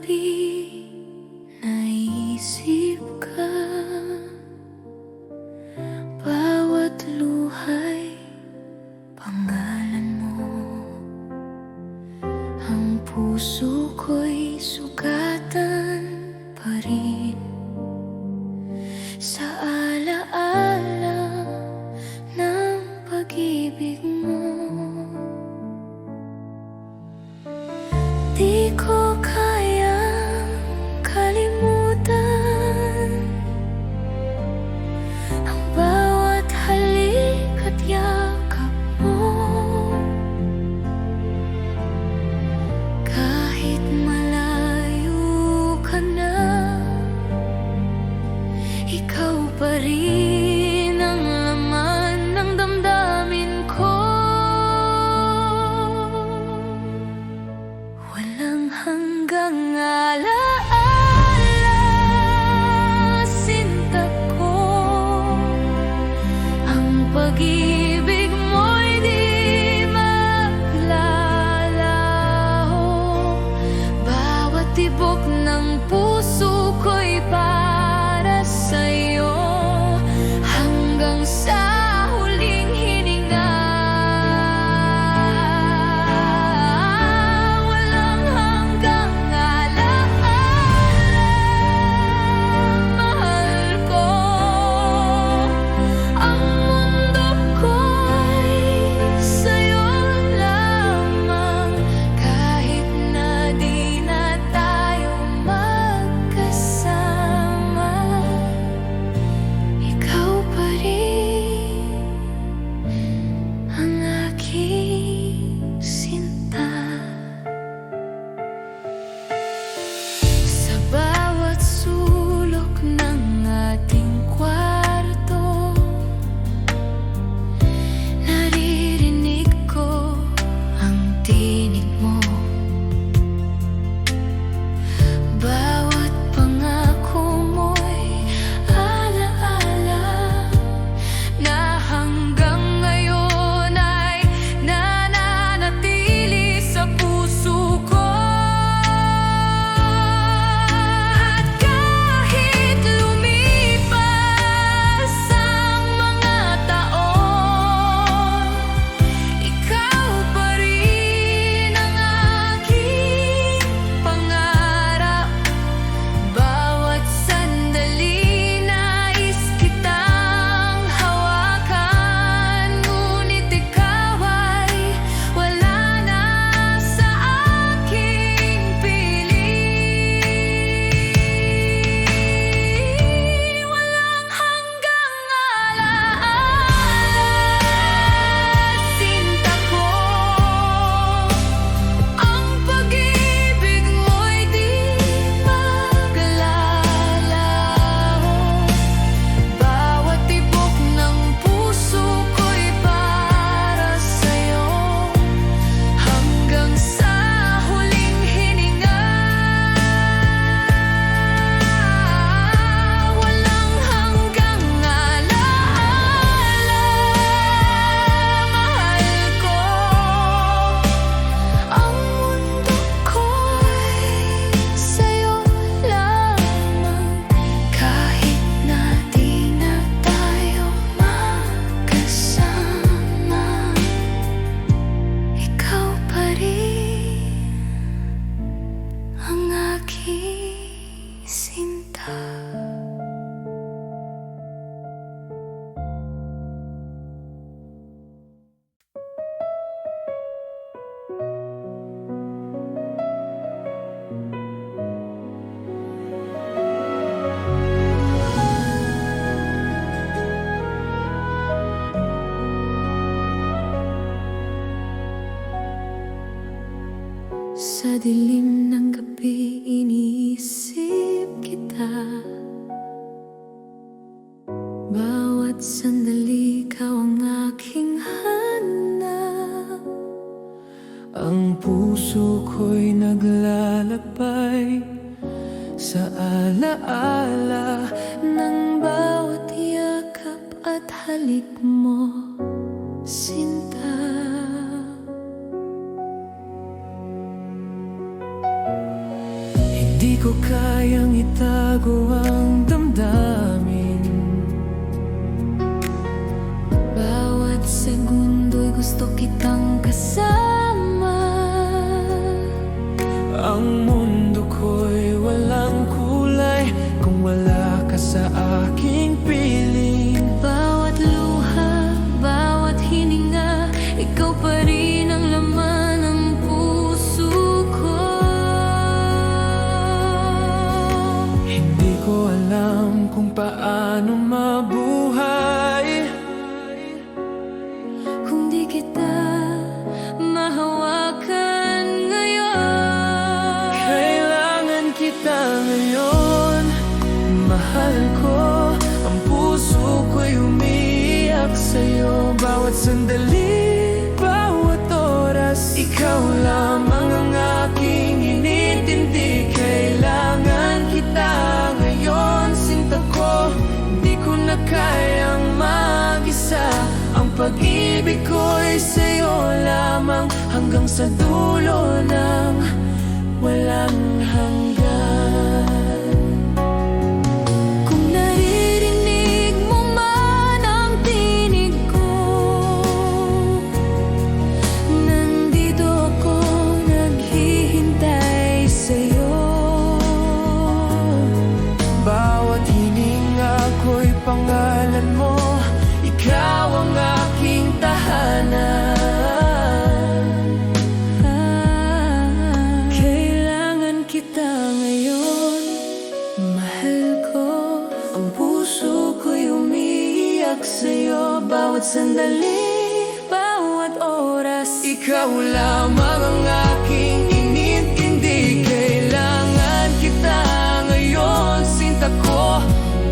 gabi naisip ka, bawat luha'y pangalan mo. Ang puso ko'y sugatan pa rin sa alaala ng pag-ibig mo. Di ko kayang kalimutan ang bawat halik at yakap mo. Kahit malayo ka na, ikaw pa rin ang laman ng damdamin ko. Walang hanggang alaala, sinta ko. Ang pag-ibig mo'y di maglalaho. Bawat tibok ng puso ko'y para sa'yo, hanggang sa huling hininga. Walang hanggang alaala, mahal ko. Ang mundo ko'y sa'yo lamang, kahit na di na tayo magkasama. Ikaw pa rin ang aking sinta. Sa bawat sulok ng ating kwarto, naririnig ko ang tinig mo. Bawat pangako mo'y alaala na hanggang ngayon ay nananatili sa puso ko. At kahit lumipas ang mga taon, ikaw pa rin ang aking pangarap. Bawat sandali nais kitang hawakan, ngunit ikaw ay wala na sa aking piling. Walang hanggang alaala, sinta ko. Ang pag-ibig mo'y di maglalaho. Bawat tibok ng puso ko'y para sa'yo, hanggang sa huling hininga. Walang hanggang alaala, mahal ko. Ang mundo ko'y sa'yo lamang, kahit na di na tayo magkasama. Ikaw pa rin ang aking sinta. Sa dilim ng gabi iniisip kita. Bawat sandali ikaw ang aking hanap. Ang puso ko'y naglalakbay sa alaala ng bawat yakap at halik mo, sinta. Di ko kayang itago ang damdamin. Bawat segundo'y gusto kitang kasama. Ang mundo ko'y walang kulay kung wala ka sa aking piling. Bawat luha, bawat hininga, ikaw pa rin ang laman ng puso ko. Hindi ko alam kung paano mabuhay kung di kita mahawakan ngayon. Kailangan kita ngayon, mahal ko. Ang puso ko'y umiiyak sa'yo. Bawat sandali, bawat oras, ikaw lamang ang aking inintindi. Kailangan kita ngayon, sinta ko. Di ko na kayang mag-isa. Ang pag-ibig ko'y sa'yo lamang, hanggang sa dulo ng walang hanggan. Kung naririnig mo man ang tinig ko, nandito ako naghihintay sa'yo. Bawat hininga ko'y pangalan mo, ikaw ang aking tahanan. Kailangan kita ngayon, mahal ko. Ang puso ko'y umiiyak sa'yo. Bawat sandali, bawat oras, ikaw lamang ang aking inintindi. Kailangan kita ngayon, sinta ko.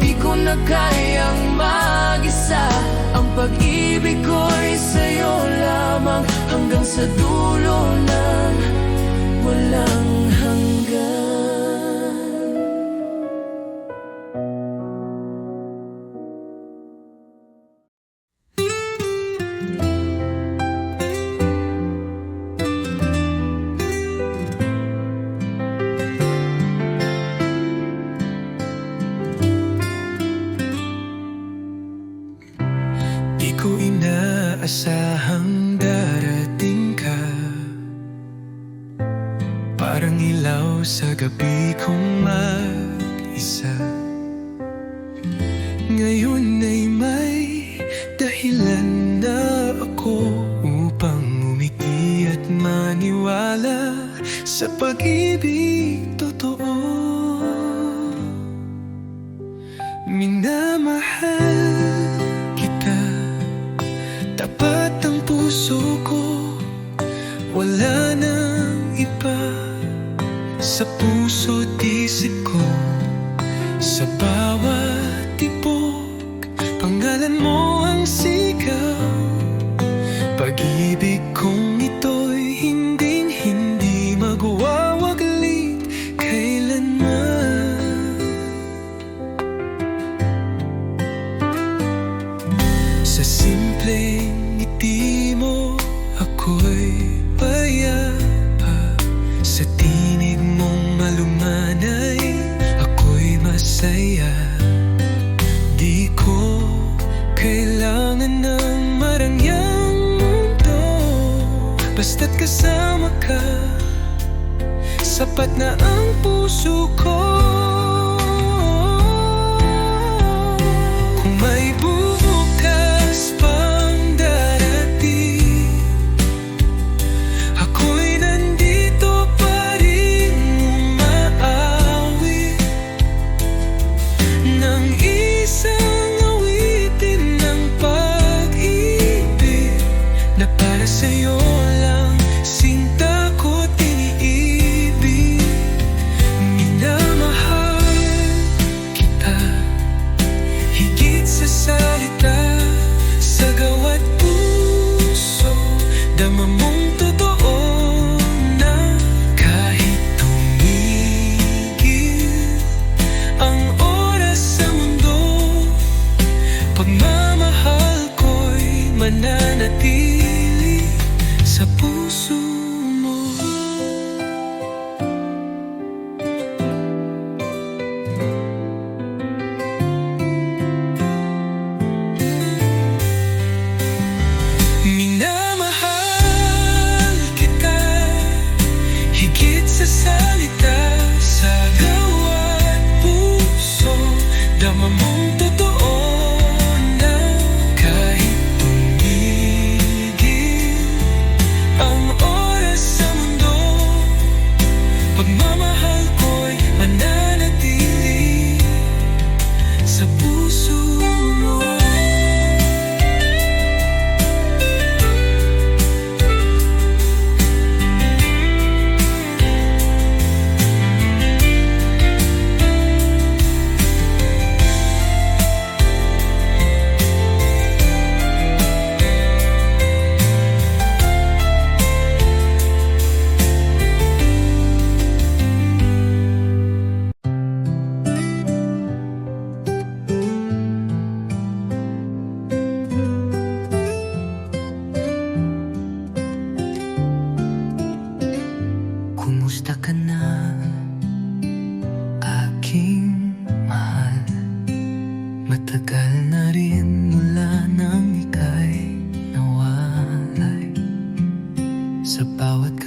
Di ko na kayang mag-isa. Ang pag-ibig ko'y sa'yo lamang, hanggang sa dulo ng walang hanggan. Di ko inaasahang darating ka, parang ilaw sa gabi kong mag-isa. Ngayon ay may dahilan na ako upang umiti at maniwala sa pag-ibig totoo. Minamahal kita, tapat ang puso ko, wala nang iba. Sa puso't isip ko, sa bawat tibok, pangalan mo ang sigaw. Pag-ibig kong ito'y hinding-hindi magwawaglit kailanman. Sa simpleng ngiti mo, ako'y payapa. Sa tinig mong malumanay, ako'y masaya. Di ko kailangan ng marangyang mundo, basta't kasama ka, sapat na ang puso ko. Kung may bubukas pang darating, ako'y nandito pa rin umaawit ng isang awitin ng pag-ibig na para sa'yo lang, sinta ko't iniibig. Minamahal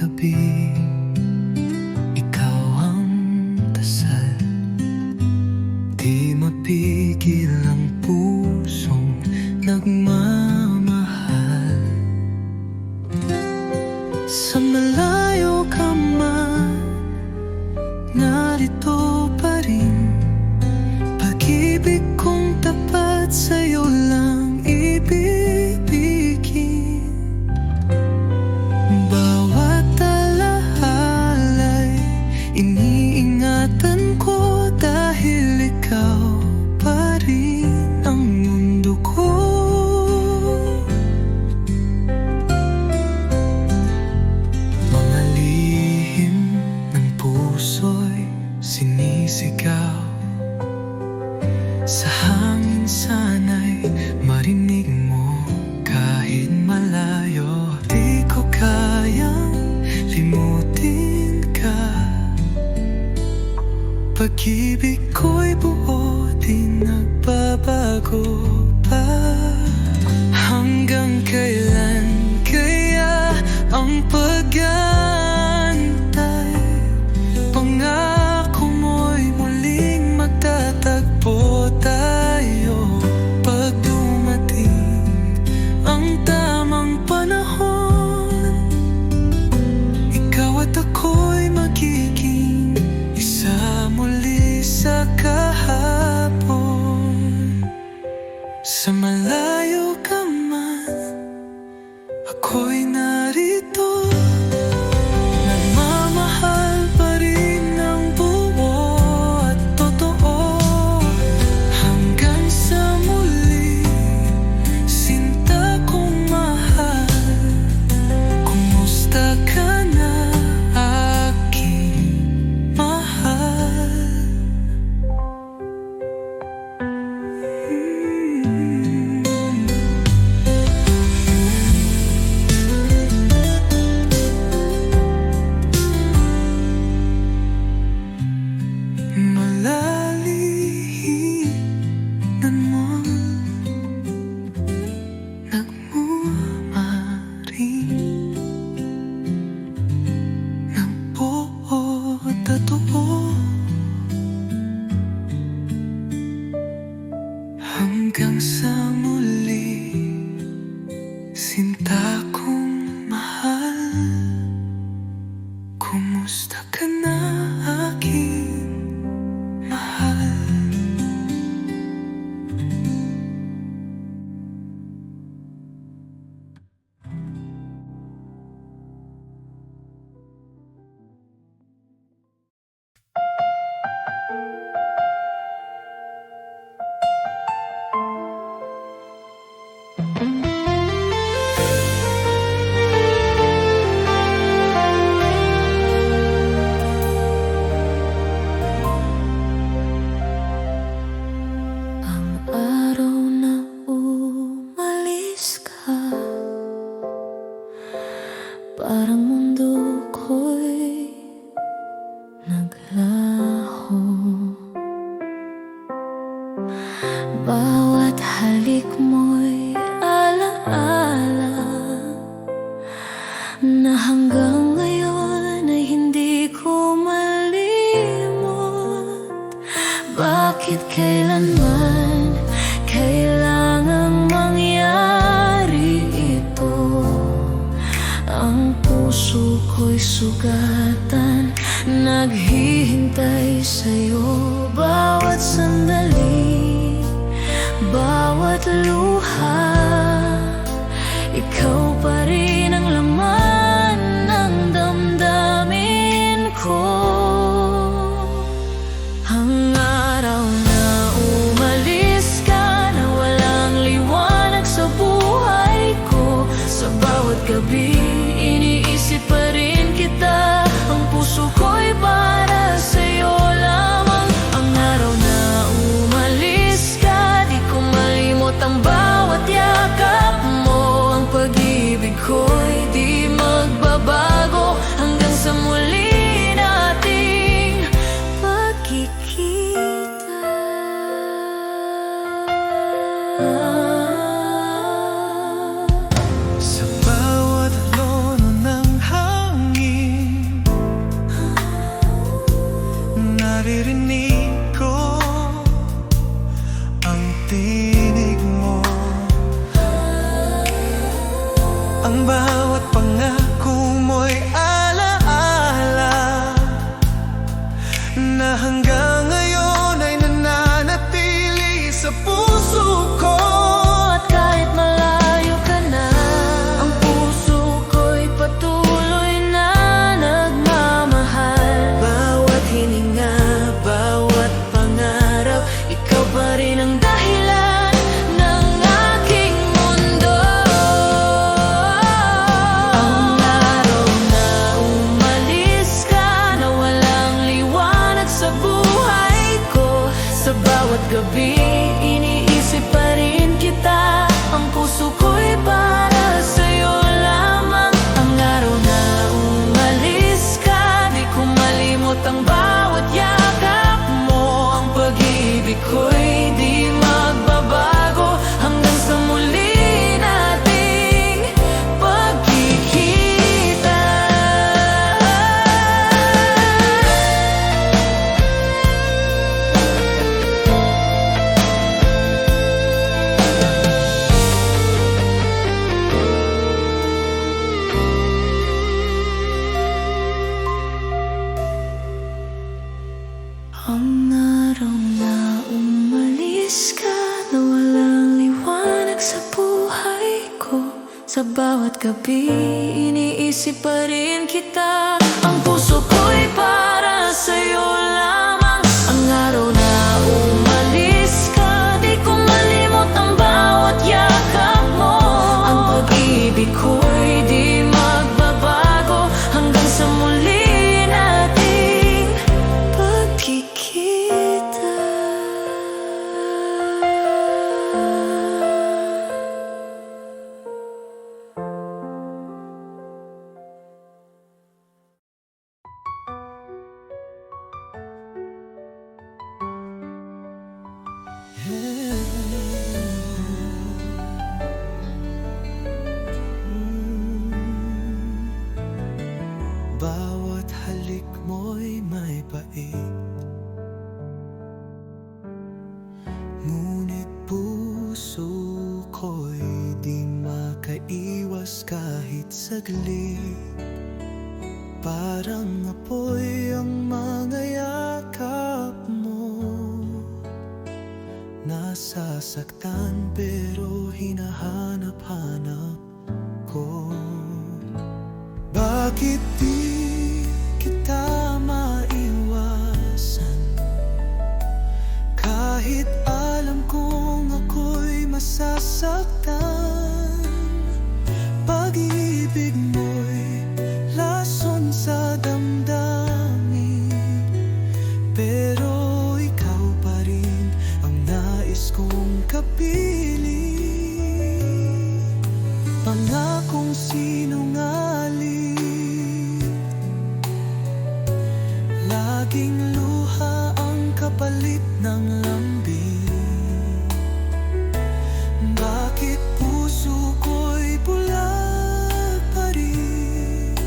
gabi, ikaw ang dasal. Di mapigil ang pusong nagmamahal. Sa malayo ka man, narito pa rin. Pag-ibig kong tapat sa'yo lang ibibigin. Bawat alahalay iniingatan ko, dahil ikaw pa rin ang mundo ko. Mga lihim ng puso'y sinisigaw. Sa hangin sana'y marinig mo kahit malayo. Di ko kayang limutin ka. Pag-ibig ko'y buo, di nagbabago pa. Hanggang kailan kaya ang pag-aantay? Pangako mo'y muling magtatagpo tayo. Pag dumating ang tamang panahon, ikaw at ako'y magiging isa muli sa kahapon. Sa malayo ka man, ako'y narito. Nagmamahal pa rin ng buo at totoo. Hanggang sa muli, sinta kong mahal. Kumusta ka na, aking mahal? Malalihinan mo, nagmamaring ng buo at totoo. Hanggang sa muli, sinta kong mahal. Kumusta ka na, aking mahal? Ang araw na umalis ka, parang mundo ko'y naglaho. Bawat halik mo'y alaala na hanggang ngayon ay hindi ko malimot. Bakit kailanman kailangang mangyari ito? Ang puso ko'y sugatan, naghihintay sa'yo. Bawat sandali, bawat luha, ikaw pa rin ang laman ng damdamin ko. Ang araw na umalis ka, na walang liwanag sa buhay ko. Sa bawat gabi, iniisip pa rin kita. Ang puso ko'y para sa'yo lamang. Ang araw na umalis ka, di ko malimot ang bawat yakap mo. Ang pag-ibig ko gabi, iniisip pa rin kita. Ang puso ko'y para sa'yo lamang. Ang araw na umalis ka, di ko malimot ang bawat yakap mo. Ang pag-ibig ko'y di magbabago hanggang sa muli nating pagkikita. Ang araw na umalis ka, na walang liwanag sa buhay ko. Sa bawat gabi, iniisip pa rin kita. Ang puso ko'y para sa'yo lamang. Ang araw na umalis ka, di ko malimot ang bawat yakap mo. Ang pag-ibig ko'y di magbabago hanggang sa muli nating pagkikita. Bawat halik mo'y may pait, ngunit puso ko'y di makaiwas kahit saglit. Parang apoy ang mga yakap mo, nasasaktan pero hinahanap-hanap ko. Bakit di kita maiwasan? Kahit alam kong ako'y masasaktan. Pag-ibig mo'y lason sa damdamin, pero ikaw pa rin ang nais kong kapiling. Pangakong sinungaling, laging luha ang kapalit ng lambing. Bakit puso ko'y bulag pa rin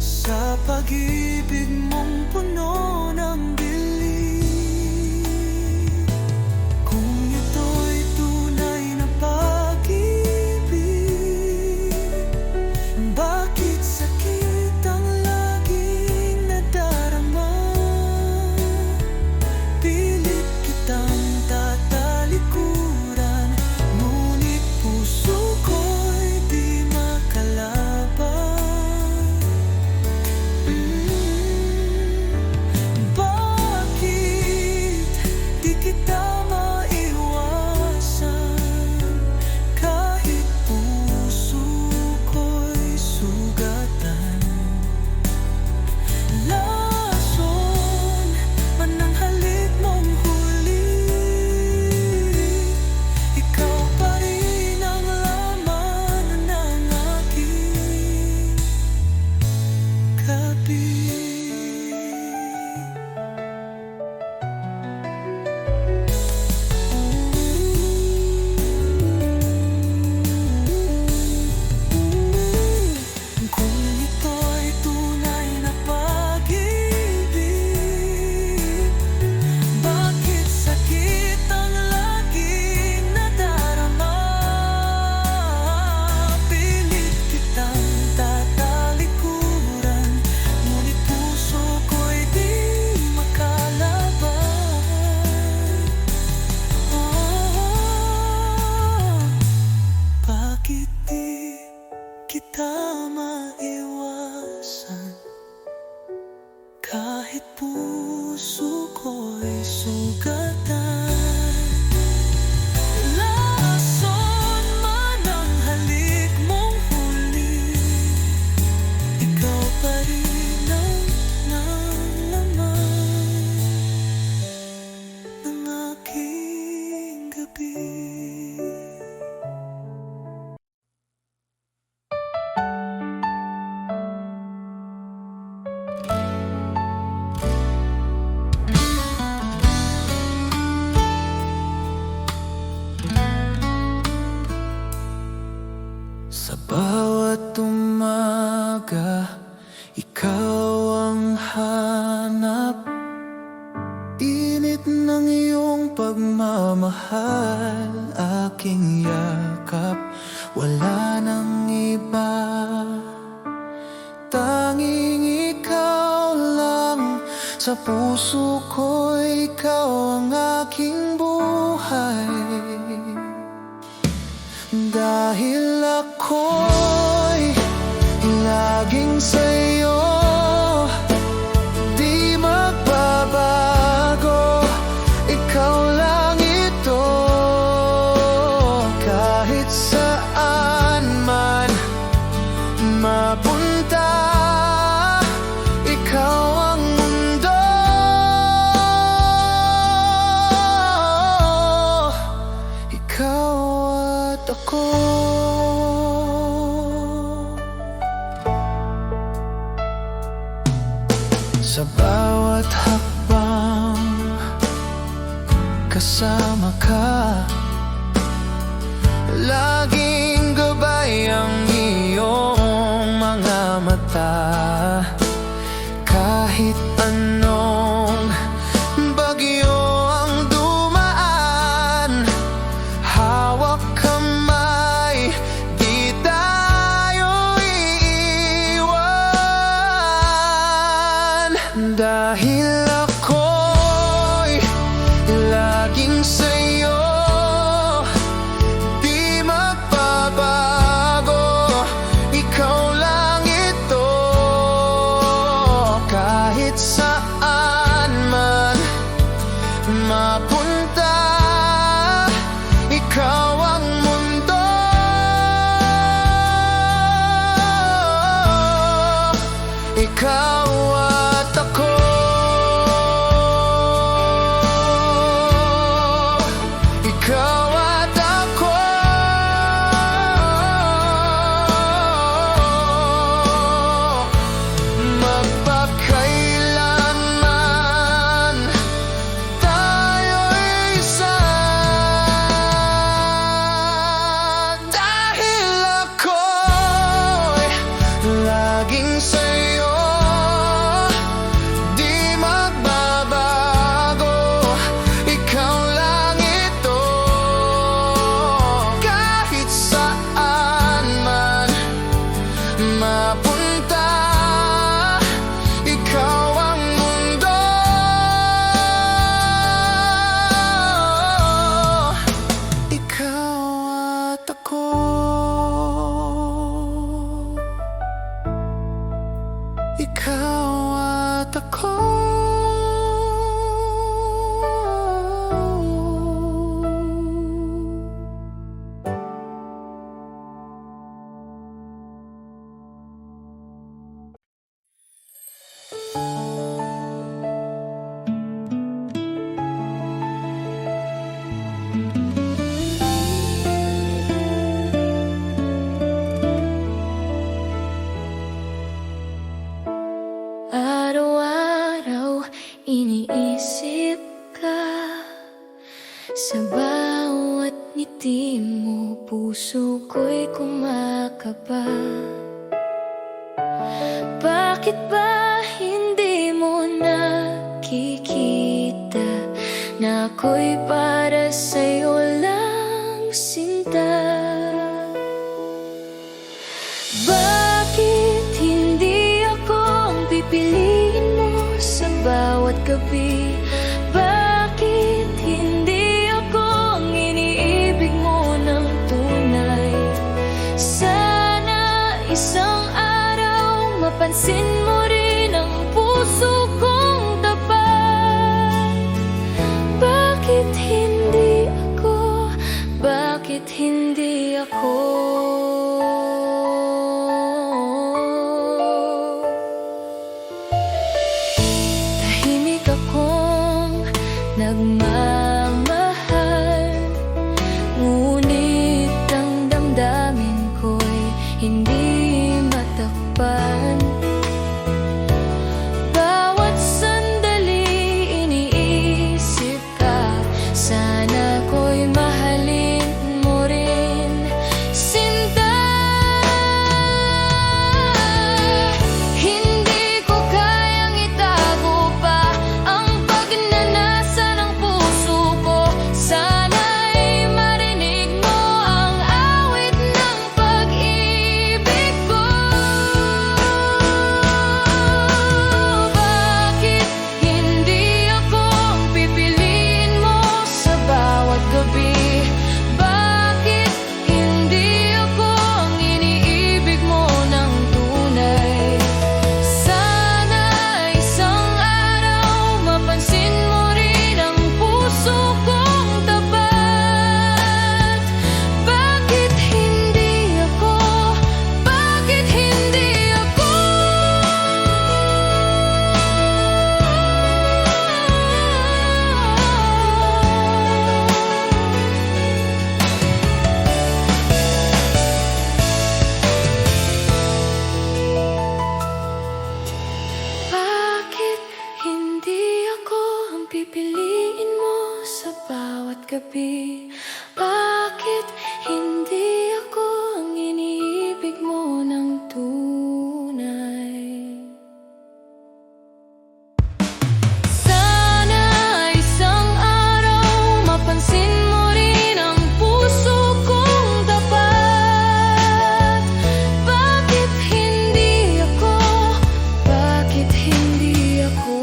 sa pag-ibig mong puno ng dilim? Kung ito'y tunay na pag-ibig, bakit sakit ang laging nadarama? Pilit kitang tatalikuran, ngunit puso ko'y di makalaban. Bakit di kita maiwasan? Kahit puso ko'y sugatan, lason man ang halik mong huli. Ikaw pa rin ang laman ng aking gabi. Kung ito'y tunay na pag-ibig, bakit sakit ang laging nadarama? Pilit kitang tatalikuran, ngunit puso ko'y di makalaban. Bakit di kita maiwasan? Kahit puso ko'y sugatan, lason man ang halik mong huli. Ikaw pa rin ang laman ng ikaw ang hanap. Init ng iyong pagmamahal, aking yakap, wala nang iba. Tanging ikaw lang, sa puso ko ikaw ang aking buhay. Dahil ako'y laging sa'yo, di magbabago, ikaw lang ito. Kahit saan man mapunta, ikaw ang mundo. Ikaw at ako. Sa bawat hakbang kasama ka, laging gabay ang iyong mga mata. Kahit anong bagyo ang dumaan, hawak kamay, di tayo iiwan. Dahil ako'y laging sa'yo, di magbabago, ikaw lang ito. Kahit saan man mapunta, ikaw ang mundo. Ikaw at ako. Ikaw at ako. Magpakailanman tayo'y isa. Dahil ako'y laging sa'yo, di magbabago, ikaw lang ito. Kahit saan man mapunta, ikaw ang mundo. Ikaw at ako. Ikaw at ako. Araw-araw iniisip ka, sa bawat ngiti mo puso ko'y kumakaba. Bakit ba hindi mo nakikita na ako'y para sa'yo lang, sinta? Bakit hindi ako ang pipiliin mo sa bawat gabi? Bakit hindi ako ang iniibig mo ng tunay? Sana isang araw mapansin mo rin ang puso kong tapat. Bakit hindi ako? Bakit hindi ako? Tahimik akong nagmamahal, ngunit ang damdamin ko'y hindi matakpan. gabi. Bakit hindi ako ang iniibig mo ng tunay? Sana isang araw mapansin mo rin ang puso kong tapat. Bakit hindi ako? Bakit hindi ako?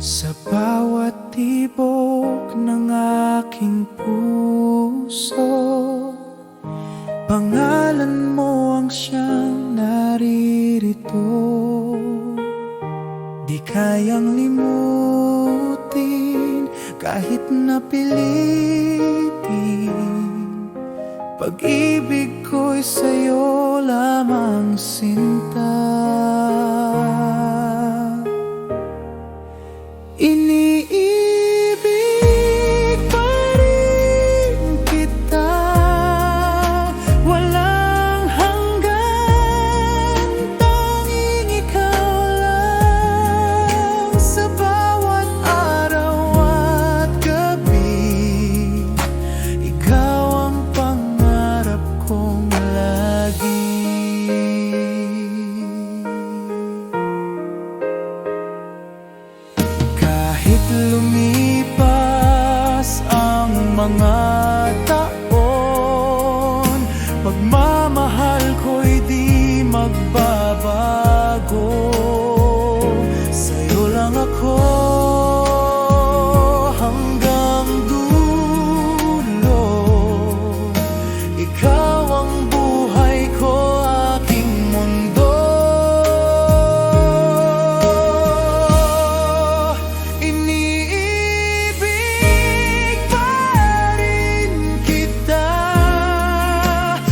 Sa bawat tibok ng aking puso, pangalan mo ang siyang naririto. Di kayang limutin kahit napilitin. Pag-ibig ko'y sa'yo lamang sinta. Iniibig pa rin kita, walang hanggan, tanging ikaw lang. Sa bawat araw at gabi, ikaw ang pangarap kong lagi. Kahit lumipas ang mga taon, pagmamahal ko'y di magbabago. Sa'yo lang ako hanggang dulo. Ikaw ang buhay ko, aking mundo. Iniibig pa rin kita,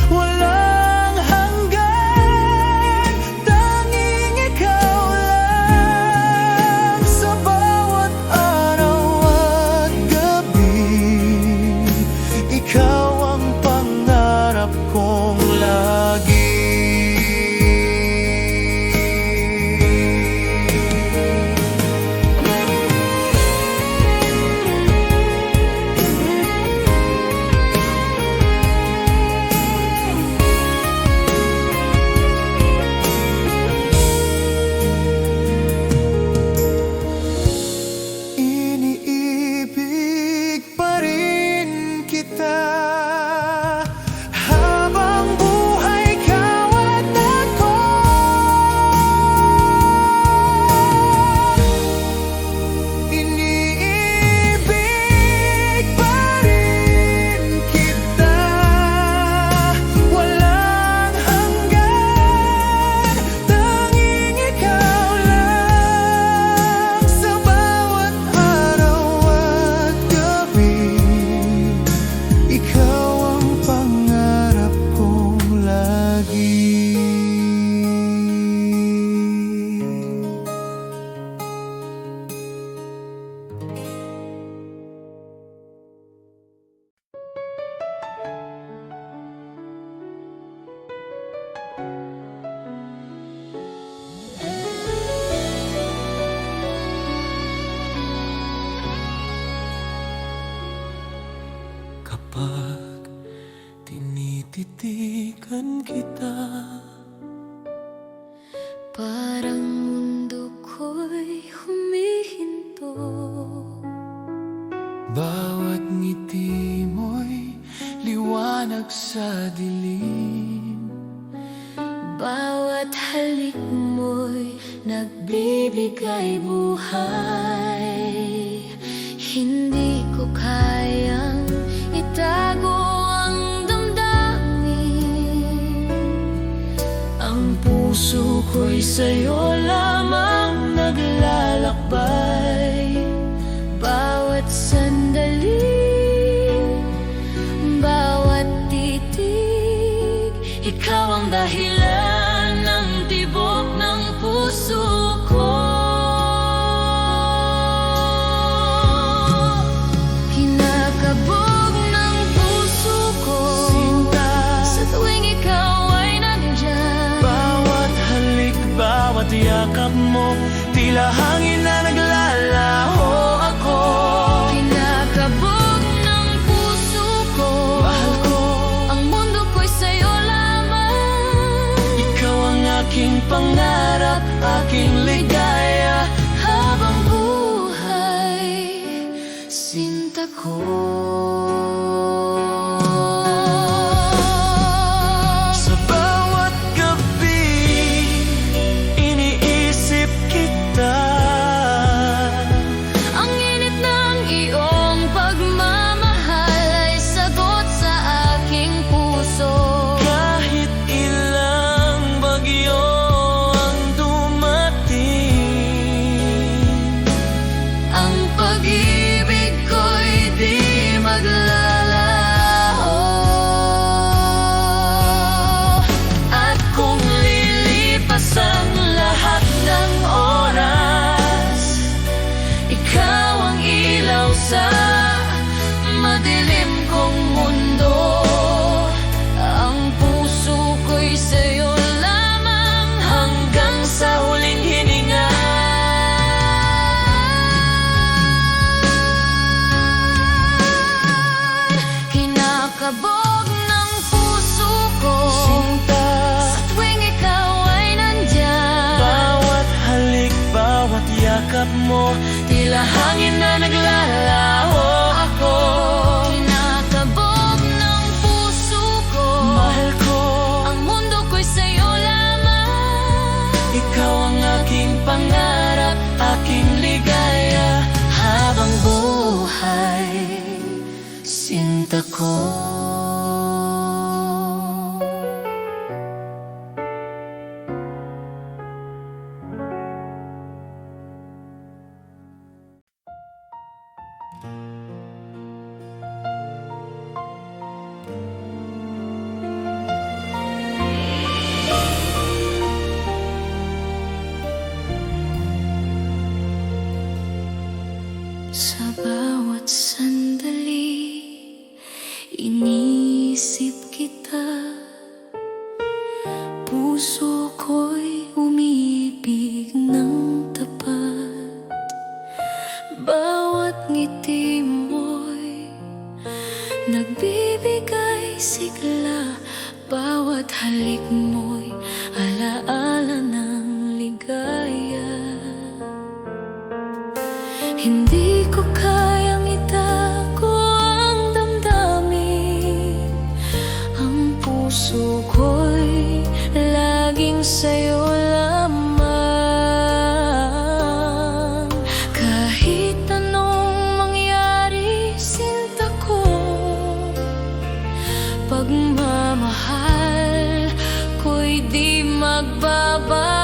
walang hanggan, tanging ikaw lang. Sa bawat araw at gabi, ikaw ang pangarap kong lagi. Iniibig pa rin kita, habang buhay ikaw at ako. Iniibig pa rin kita, walang hanggan, tanging ikaw lang. Sa bawat araw at gabi, ikaw ang pangarap kong lagi. Kapag tinititigan kita, Parang mundo ko'y humihinto. bawat ngiti mo'y liwanag sa dilim. Bawat halik mo'y nagbibigay buhay. Hindi ko kayang itago ang damdamin. Ang puso ko'y sa'yo lamang naglalakbay. Bawat sandali, bawat titig, Ikaw ang dahilan ng tibok ng puso ko. Kinakabog ng puso ko, Sinta, sa tuwing ikaw ay nandyan. bawat halik, bawat yakap mo, tila hangin na naglalaho ako. Kinakabog ng puso ko, Mahal ko, ang mundo ko'y sa'yo lamang. ikaw ang aking pangarap, aking ligaya. Habang buhay, sinta ko. Sa bawat gabi, iniisip kita. Ang init ng iyong pagmamahal ay sagot sa aking puso. Kahit ilang bagyo ang dumating, Ang pag-ibig ko'y di maglalaho. at kung lilipas ang lahat ng oras, Ikaw ang ilaw sa madilim kong mundo. Ang puso ko'y sa'yo lamang hanggang sa huling hininga. Kinakabog ng puso ko, Sinta, sa tuwing ikaw ay nandyan. bawat halik, bawat yakap mo, tila hangin na naglalaho ako. Kinakabog ng puso ko, Mahal ko, ang mundo ko'y sa'yo lamang. ikaw ang aking pangarap, aking ligaya. Habang buhay, sinta ko. Sa bawat sandali, iniisip kita. Puso ko'y umiibig ng tapat. Bawat ngiti mo'y nagbibigay sigla. Bawat halik mo'y alaala ng ligaya. Hindi ko kayang itago ang damdamin. Ang puso ko'y laging sa'yo lamang. Kahit anong mangyari, sinta ko, pagmamahal ko'y di magbabago.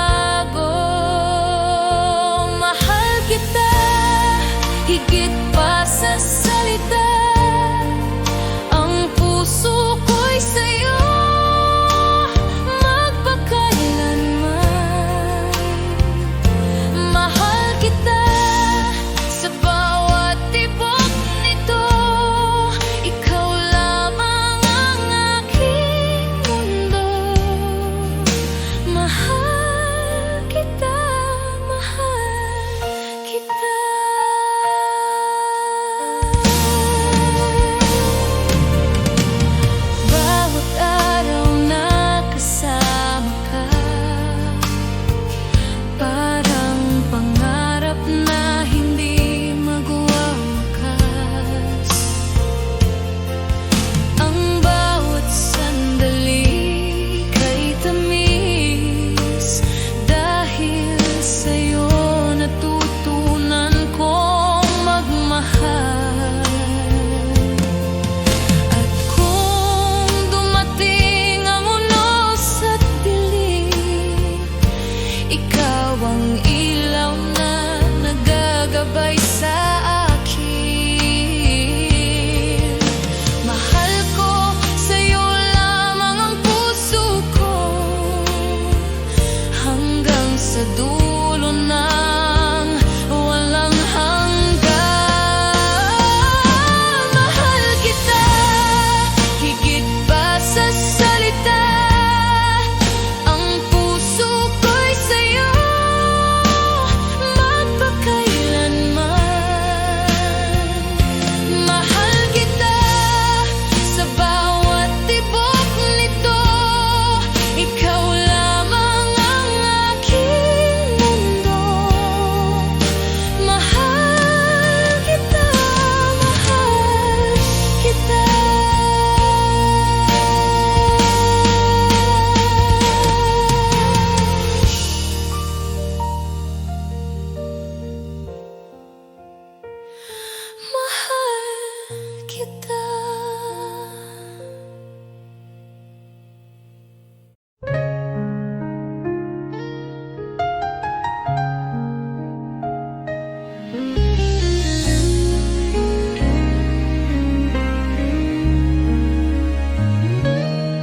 kita.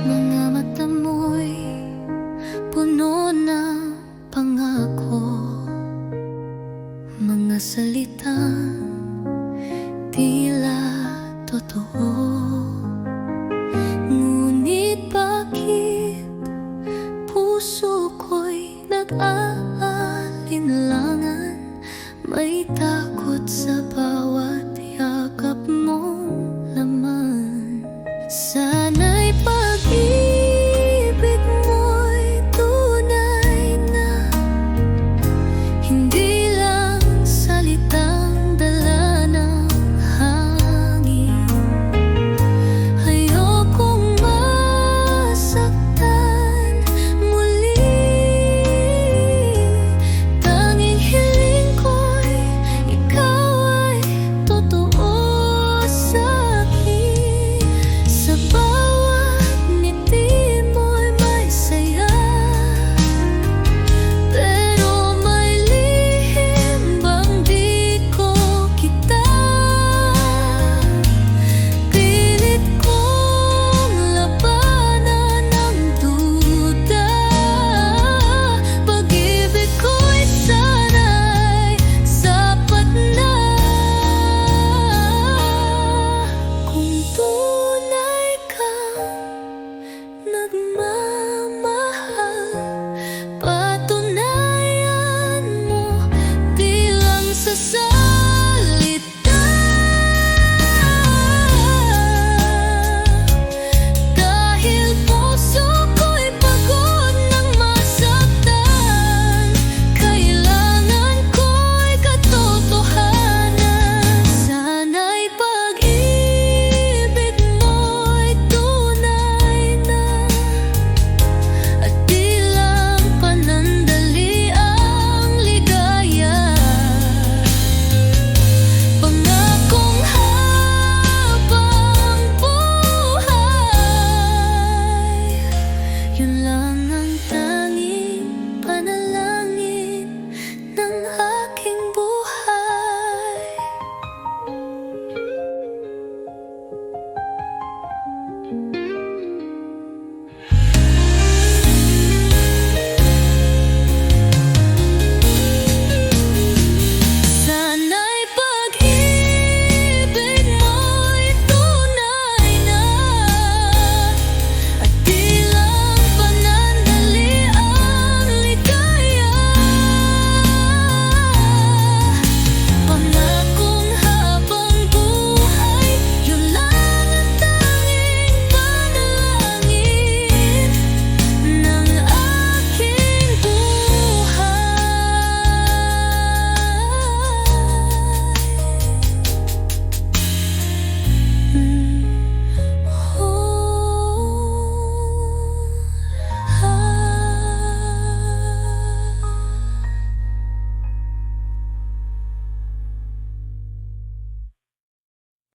Mga mata mo'y puno ng pangako, mga salitang tila totoo. Ngunit bakit puso ko'y nag-aalinlangan? May takot sa bawat yakap mong laman. Sa